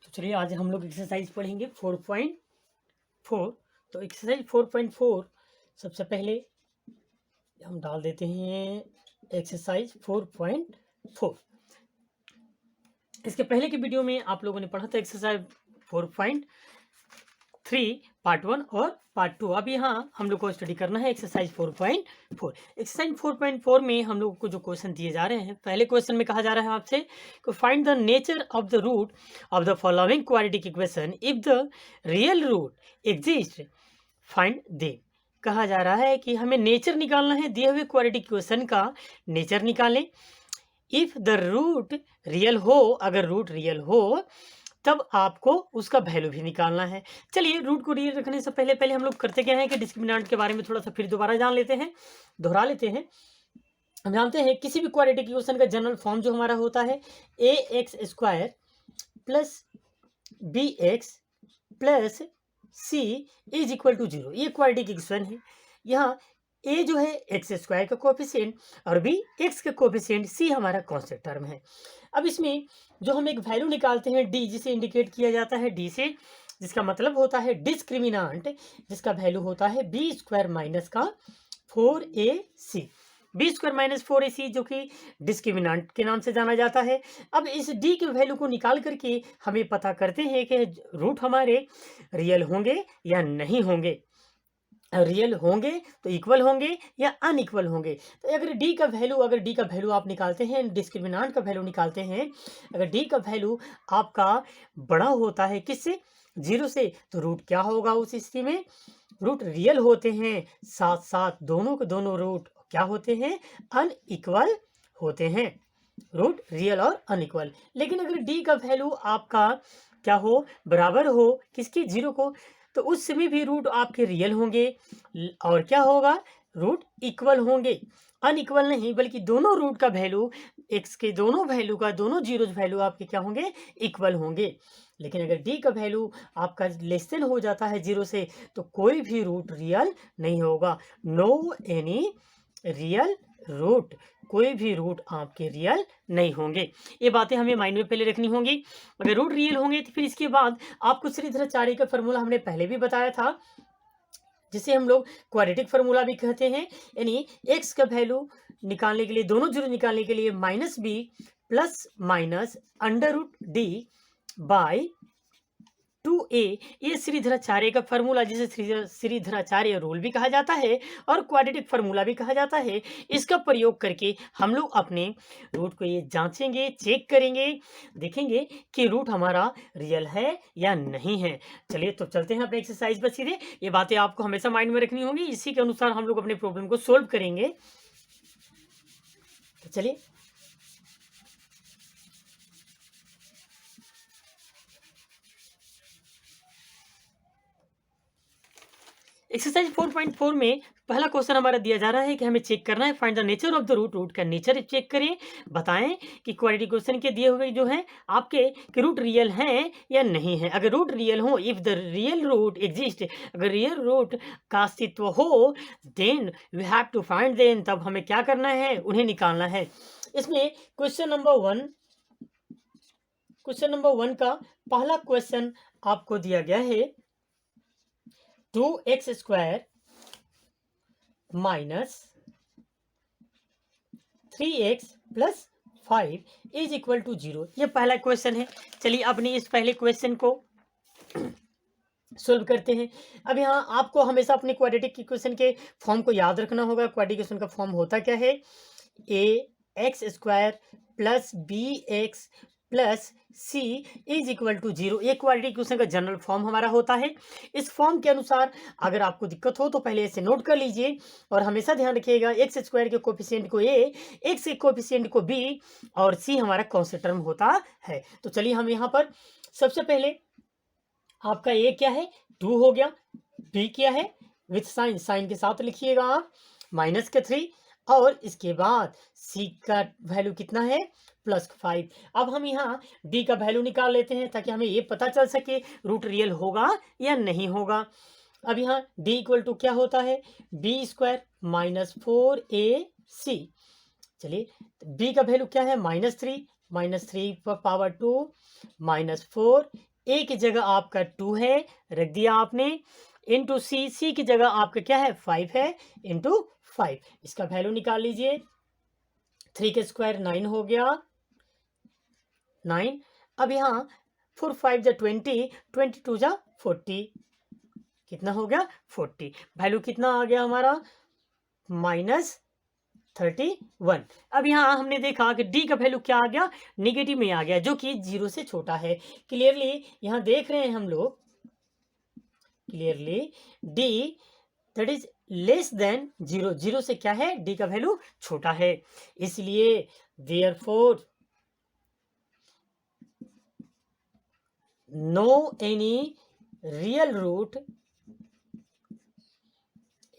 तो चलिए आज हम लोग एक्सरसाइज पढ़ेंगे 4.4। तो एक्सरसाइज 4.4 सबसे पहले हम डाल देते हैं एक्सरसाइज 4.4। इसके पहले की वीडियो में आप लोगों ने पढ़ा था एक्सरसाइज 4.3 पार्ट 1 और पार्ट 2। अब यहाँ हम लोग को स्टडी करना है एक्सरसाइज 4.4। एक्सरसाइज 4.4 में हम लोग को जो क्वेश्चन दिए जा रहे हैं, पहले क्वेश्चन में कहा जा रहा है आपसे कि find the nature of the root of the following quadratic equation if the real root exist find they. कहा जा रहा है कि हमें नेचर निकालना है, दिए हुए क्वाड्रेटिक इक्वेशन का नेचर निकालें। इफ द रूट रियल हो, अगर रूट रियल हो तब आपको उसका वैल्यू भी निकालना है। चलिए रूट को रियल रखने से पहले हम लोग करते क्या है कि डिस्क्रिमिनेंट के बारे में थोड़ा सा फिर दोबारा जान लेते हैं, दोहरा लेते हैं। हम जानते हैं किसी भी क्वाड्रेटिक इक्वेशन का जनरल फॉर्म जो हमारा होता है a x square plus b x plus c is equal to 0। ये क्वाड्रेटिक इक्वेशन है। यहाँ ए जो है एक्स स्क्वायर का कोफिशिएंट और बी एक्स का कोफिशिएंट, सी हमारा कांस्टेंट टर्म है। अब इसमें जो हम एक वैल्यू निकालते हैं डी, जिसे इंडिकेट किया जाता है डी से, जिसका मतलब होता है डिस्क्रिमिनांट, जिसका वैल्यू होता है बी स्क्वायर माइनस का 4ac। B square minus 4ac जो कि डिस्क्रिमिनांट के नाम से जाना जाता है। अब इस डी के वैल्यू को निकाल करके हमें पता करते हैं कि रूट हमारे रियल होंगे या नहीं होंगे। रियल होंगे तो इक्वल होंगे या अनइक्वल होंगे। तो अगर डी का वैल्यू आप निकालते हैं, डिस्क्रिमिनांट का वैल्यू निकालते हैं, अगर डी का वैल्यू आपका बड़ा होता है किससे, 0 से, तो रूट क्या होगा उस स्थिति में, रूट रियल होते हैं, साथ साथ दोनों के दोनों रूट क्या होते हैं, अनइक्वल होते हैं, रूट रियल और अनइक्वल। लेकिन अगर डी का वैल्यू आपका क्या हो, बराबर हो किसकी, 0 को, तो उस समय भी रूट आपके रियल होंगे और क्या होगा, रूट इक्वल होंगे, अनइक्वल नहीं, बल्कि दोनों रूट का वैल्यू, एक्स के दोनों वैल्यू का, दोनों जीरोज वैल्यू आपके क्या होंगे, इक्वल होंगे। लेकिन अगर डी का वैल्यू आपका लेस देन हो जाता है 0 से, तो कोई भी रूट रियल नहीं होगा। नो एनी रियल रूट, कोई भी रूट आपके रियल नहीं होंगे। ये बातें हमें माइंड में पहले रखनी होंगी। अगर रूट रियल होंगे तो फिर इसके बाद आपको श्रीधराचार्य का फॉर्मूला हमने पहले भी बताया था, जिसे हम लोग क्वाड्रेटिक फार्मूला भी कहते हैं। यानी एक्स का वैल्यू निकालने के लिए, दोनों जीरो निकालने के लिए minus b plus minus under root d by 2a, ये श्रीधराचार्य का फार्मूला, जिसे श्रीधराचार्य रूल भी कहा जाता है और क्वाड्रेटिक फार्मूला भी कहा जाता है। इसका प्रयोग करके हम लोग अपने रूट को ये जांचेंगे, चेक करेंगे, देखेंगे कि रूट हमारा रियल है या नहीं है। चलिए तो चलते हैं अपने एक्सरसाइज पर सीधे। ये बातें आपको हमेशा माइंड में रखनी होंगी, इसी के अनुसार हम लोग अपने प्रॉब्लम को सोल्व करेंगे। तो चलिए एक्सरसाइज 4.4 में पहला क्वेश्चन हमारा दिया जा रहा है कि हमें चेक करना है, find the nature of the root. Root का नेचर चेक करें, बताएं कि क्वाड्रेटिक इक्वेशन के दिए हुए जो है आपके कि रूट रियल हैं या नहीं है। अगर रूट रियल हो, if the real root exist, अगर रियल रूट का अस्तित्व हो, then we have to find then, तब हमें क्या करना है, उन्हें निकालना है। इसमें क्वेश्चन नंबर 1 का पहला क्वेश्चन आपको दिया गया है 2x square minus 3x plus 5 is equal to 0। ये पहला क्वेश्चन है। चलिए अपने इस पहले क्वेश्चन को सोल्व करते हैं। अब यहाँ आपको हमेशा अपने क्वाड्रेटिक इक्वेशन के फॉर्म को याद रखना होगा। क्वाड्रेटिक इक्वेशन का फॉर्म होता क्या है, a x square plus b x plus c is equal to 0। ये क्वाड्रेटिक इक्वेशन का जनरल फॉर्म हमारा होता है। इस फॉर्म के अनुसार अगर आपको दिक्कत हो तो पहले इसे नोट कर लीजिए और हमेशा ध्यान रखिएगा एक्स स्क्वायर के कोफिशिएंट को ए, एक्स के कोफिशिएंट को बी और सी हमारा कांस्टेंट टर्म होता है। तो चलिए हम यहाँ पर सबसे पहले आपका ए क्या है, 2 हो गया, बी क्या है, विथ साइन के साथ लिखिएगा आप, माइनस के 3, और इसके बाद सी का वैल्यू कितना है, प्लस 5। अब हम यहाँ डी का वैल्यू निकाल लेते हैं ताकि हमें ये पता चल सके रूट रियल होगा या नहीं होगा। अब यहाँ डी इक्वल टू क्या होता है, बी स्क्वायर माइनस 4ac। चलिए बी का वैल्यू क्या है, -3 -3 पावर 2 -4 ए की जगह आपका 2 है, रख दिया आपने, इंटू सी, सी की जगह आपका क्या है 5 है, इंटू 5, इसका वैल्यू निकाल लीजिए, 3 के स्क्वायर 9 हो गया, 9। अब यहाँ 4 5 जा 20, 22 जा 40, कितना हो गया 40, वैल्यू कितना आ गया हमारा -31। अब यहाँ हमने देखा कि डी का वैल्यू क्या आ गया, निगेटिव में आ गया, जो कि 0 से छोटा है। क्लियरली यहाँ देख रहे हैं हम लोग, clearly D that is less than 0, 0 से क्या है, डी का वैल्यू छोटा है, इसलिए therefore no any real root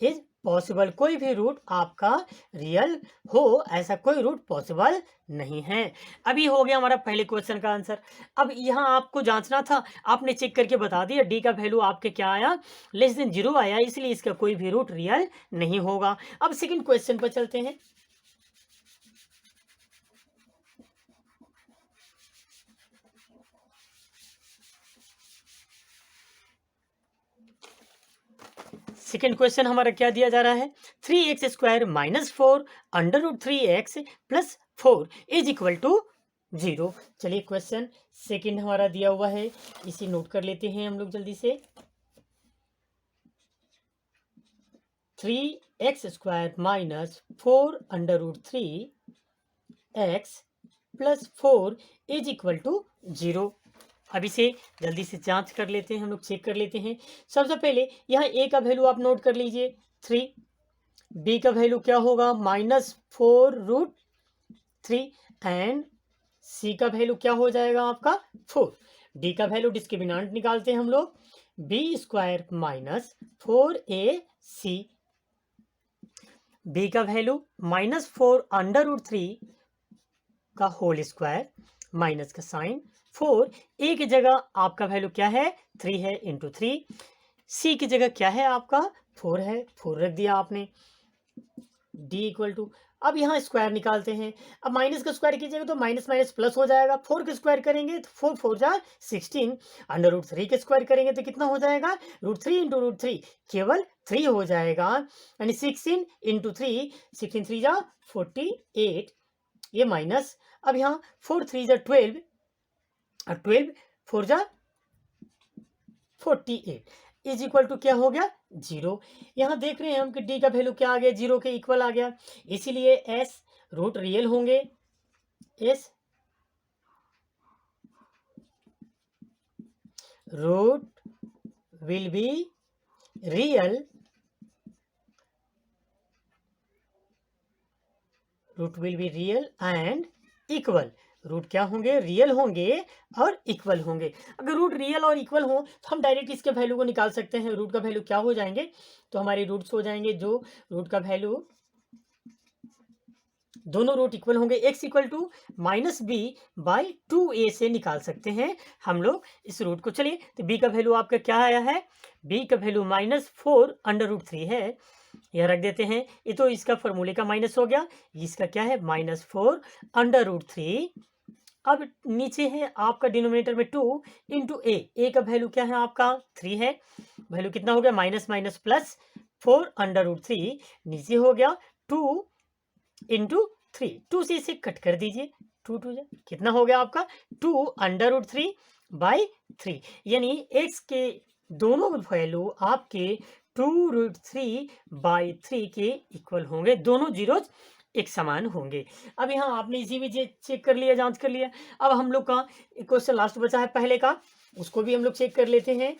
is possible, कोई भी रूट आपका रियल हो ऐसा कोई रूट पॉसिबल नहीं है। अभी हो गया हमारा पहले क्वेश्चन का आंसर। अब यहाँ आपको जांचना था, आपने चेक करके बता दिया डी का वैल्यू आपके क्या आया, लेस देन 0 आया, इसलिए इसका कोई भी रूट रियल नहीं होगा। अब सेकंड क्वेश्चन पर चलते हैं। सेकेंड क्वेश्चन हमारा क्या दिया जा रहा है, 3x² -4 √3x + 4 is equal to 0। चलिए क्वेश्चन सेकेंड हमारा दिया हुआ है, इसे नोट कर लेते हैं हम लोग जल्दी से। 3x² -4 √3x + 4 is equal to 0। अब इसे जल्दी से जांच कर लेते हैं हम लोग, चेक कर लेते हैं। सबसे पहले यहाँ ए का वैल्यू आप नोट कर लीजिए 3, बी का वैल्यू क्या होगा -4 √3 एंड सी का वैल्यू क्या हो जाएगा आपका 4। डी का वैल्यू डिस्क्रिमिनेंट निकालते हैं हम लोग, b² -4ac, बी का वैल्यू -4 √3 का होल स्क्वायर, माइनस का साइन 4, ए की जगह आपका वैल्यू क्या है 3 है, इंटू 3, सी की जगह क्या है आपका 4 है, 4 रख दिया आपने, डी इक्वल टू, अब यहाँ स्क्वायर निकालते हैं। अब माइनस का स्क्वायर कीजिएगा तो माइनस माइनस प्लस हो जाएगा, 4 का स्क्वायर करेंगे तो 4 4 जा 16, √3 के स्क्वायर करेंगे तो कितना हो जाएगा √3 इंटू √3 केवल 3 हो जाएगा, यानी 16 इंटू 3, 16 3 जा 48, ये माइनस, अब यहाँ 4 3 जा 12 और 12 4 जा 48 इज इक्वल टू क्या हो गया 0। यहाँ देख रहे हैं हम कि डी का वैल्यू क्या आ गया, 0 के इक्वल आ गया, इसीलिए एस रूट रियल होंगे, as root will be real, root will be real and equal, root क्या होंगे रियल होंगे और इक्वल होंगे। अगर रूट रियल और इक्वल हो तो हम डायरेक्ट इसके वैल्यू को निकाल सकते हैं, रूट का वैल्यू क्या हो जाएंगे, तो हमारे रूट्स हो जाएंगे, जो रूट का वैल्यू दोनों रूट इक्वल होंगे, x इक्वल टू -b/2a से निकाल सकते हैं हम लोग इस रूट को। चलिए तो b का वैल्यू आपका क्या आया है, b का वैल्यू -4 √3 है, यह रख देते हैं, ये तो इसका फॉर्मूले का माइनस हो गया, इसका क्या है -4 √3। अब नीचे है आपका डिनोमिनेटर में 2 इंटू ए का वैल्यू क्या है आपका 3 है, वैल्यू कितना हो गया माइनस माइनस प्लस 4 √3, नीचे हो गया 2 इंटू 3, 2 से इसे कट कर दीजिए, 2 2 कितना हो गया आपका 2 √3/3, यानी x के दोनों वैल्यू आपके 2√3/3 के इक्वल होंगे, दोनों जीरोज एक समान होंगे। अब यहाँ आपने इसी भी चेक कर लिया, जांच कर लिया। अब हम लोग का क्वेश्चन लास्ट बचा है पहले का, उसको भी हम लोग चेक कर लेते हैं।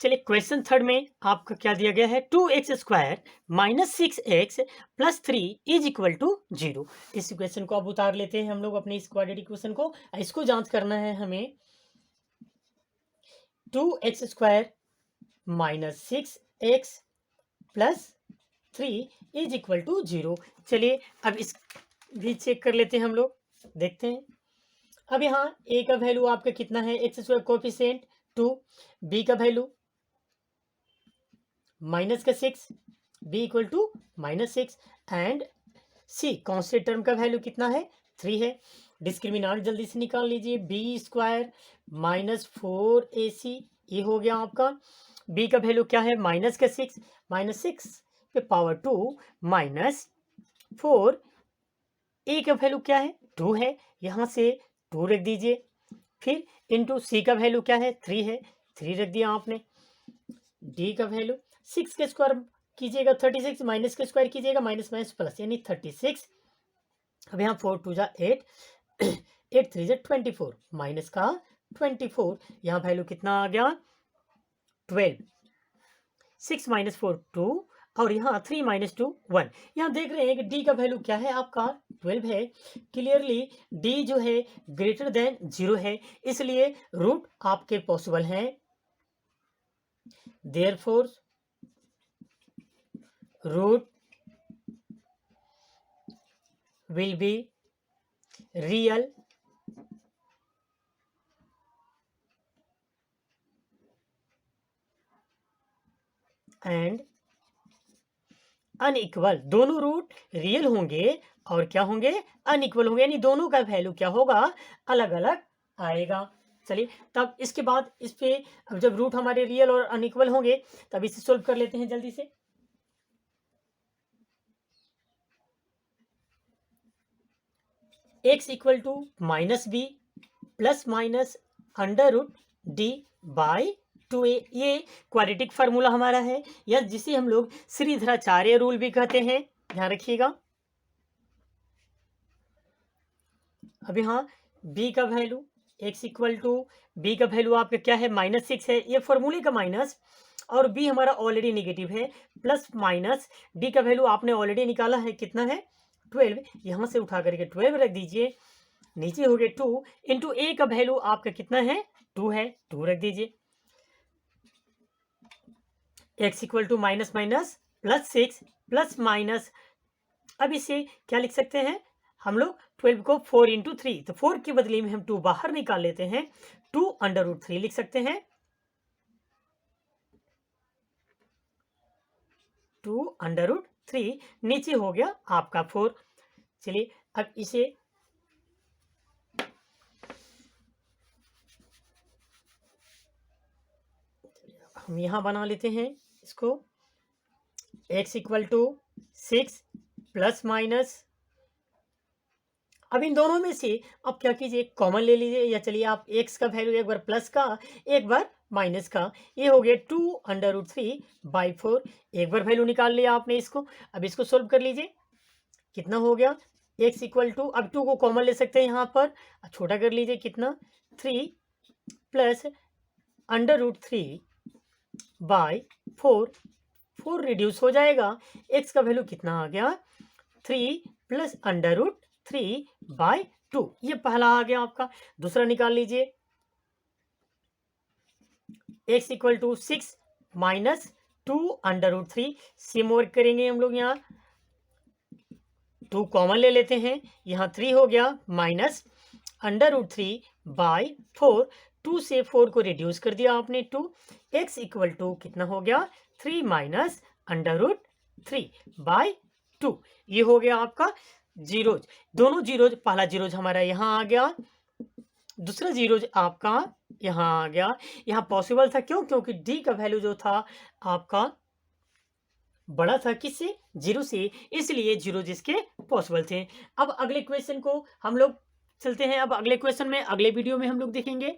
चलिए क्वेश्चन थर्ड में आपका क्या दिया गया है, 2x² -6x + 3 is equal to 0। इस क्वेश्चन को अब उतार लेते हैं हम लोग अपने इस क्वाड्रेटिक इक्वेशन को, इसको जांच करना है हमें। 2x² -6x + 3 is equal to 0। चलिए अब इस भी चेक कर लेते हैं हम लोग, देखते हैं। अब यहाँ a का वैल्यू आपका कितना है, x² कोफिशिएंट 2, b का वैल्यू माइनस का 6, b equal to -6 and c constant term का वैल्यू कितना है 3 है। डिस्क्रिमिनांट जल्दी से निकाल लीजिए, बी स्क्वायर -4ac ये हो गया आपका। बी का वैल्यू क्या है माइनस का 6, -6 पे पावर 2 -4, ए का वैल्यू क्या है 2 है, यहाँ से 2 रख दीजिए। फिर इंटू सी का वैल्यू क्या है 3 है, 3 रख दिया आपने। डी का वैल्यू 6 के स्क्वायर कीजिएगा 36, माइनस के स्क्वायर कीजिएगा माइनस माइनस प्लस यानी 36। अब यहाँ 4 2 जा 8, 8 3 जा 24, माइनस का 24, यहाँ वैल्यू कितना आ गया 12। 6 - 4 2 और यहाँ 3 - 2 1। यहाँ देख रहे हैं कि डी का वैल्यू क्या है आपका 12 है। क्लियरली डी जो है ग्रेटर देन 0 है, इसलिए रूट आपके पॉसिबल हैं। Therefore root will be real and unequal. दोनों रूट रियल होंगे और क्या होंगे अनइक्वल होंगे, यानी दोनों का वैल्यू क्या होगा अलग अलग आएगा। चलिए तब इसके बाद इस पे अब जब रूट हमारे रियल और अनइक्वल होंगे तब इसे सोल्व कर लेते हैं जल्दी से। x equal to -b plus minus under root d by 2a, ये क्वाड्रेटिक फार्मूला हमारा है या जिसे हम लोग श्रीधराचार्य रूल भी कहते हैं, ध्यान रखिएगा। अब यहाँ b का value x equal to b का वैल्यू आपका क्या है -6 है, ये फॉर्मूले का माइनस, और b हमारा ऑलरेडी नेगेटिव है, प्लस माइनस d का वैल्यू आपने ऑलरेडी निकाला है कितना है 12, यहाँ से उठा करके 12 रख दीजिए, नीचे हो गए 2 इंटू ए का वैल्यू आपका कितना है 2 है, 2 रख दीजिए। x equal to minus minus plus 6 plus minus, अब इसे क्या लिख सकते हैं हम लोग 12 को 4 इंटू 3, तो 4 के बदले में हम 2 बाहर निकाल लेते हैं, 2 अंडर रूट 3 लिख सकते हैं, 2 अंडर रूट 3, नीचे हो गया आपका 4। चलिए अब इसे हम यहां बना लेते हैं इसको, x equal to 6 plus minus, अब इन दोनों में से अब क्या कीजिए कॉमन ले लीजिए, या चलिए आप x का वैल्यू एक बार प्लस का एक बार माइनस का, ये हो गया 2 अंडर रूट 3 बाई 4, एक बार वैल्यू निकाल लिया आपने इसको। अब इसको सोल्व कर लीजिए, कितना हो गया x इक्वल टू, अब 2 को कॉमन ले सकते हैं यहाँ पर, छोटा कर लीजिए कितना 3 plus under root 3 by 4, 4 reduce हो जाएगा, x का वैल्यू कितना आ गया 3 प्लस अंडर रूट 3 बाई 2, ये पहला आ गया आपका। दूसरा निकाल लीजिए, x equal to 6 minus 2 under root 3, same work करेंगे हम लोग, यहाँ 2 कॉमन ले लेते हैं, यहाँ 3 हो गया माइनस अंडर रूट 3 बाई 4, 2 से 4 को रिड्यूस कर दिया आपने 2, x इक्वल टू कितना हो गया 3 माइनस अंडर रूट 3 बाई 2, ये हो गया आपका जीरोज। दोनों जीरोज, पहला जीरोज हमारा यहाँ आ गया, दूसरा जीरोज आपका यहाँ आ गया। यहाँ पॉसिबल था क्यों, क्योंकि डी का वैल्यू जो था आपका बड़ा था किससे 0 से, इसलिए जीरो जिसके पॉसिबल थे। अब अगले क्वेश्चन को हम लोग चलते हैं, अब अगले क्वेश्चन में अगले वीडियो में हम लोग देखेंगे।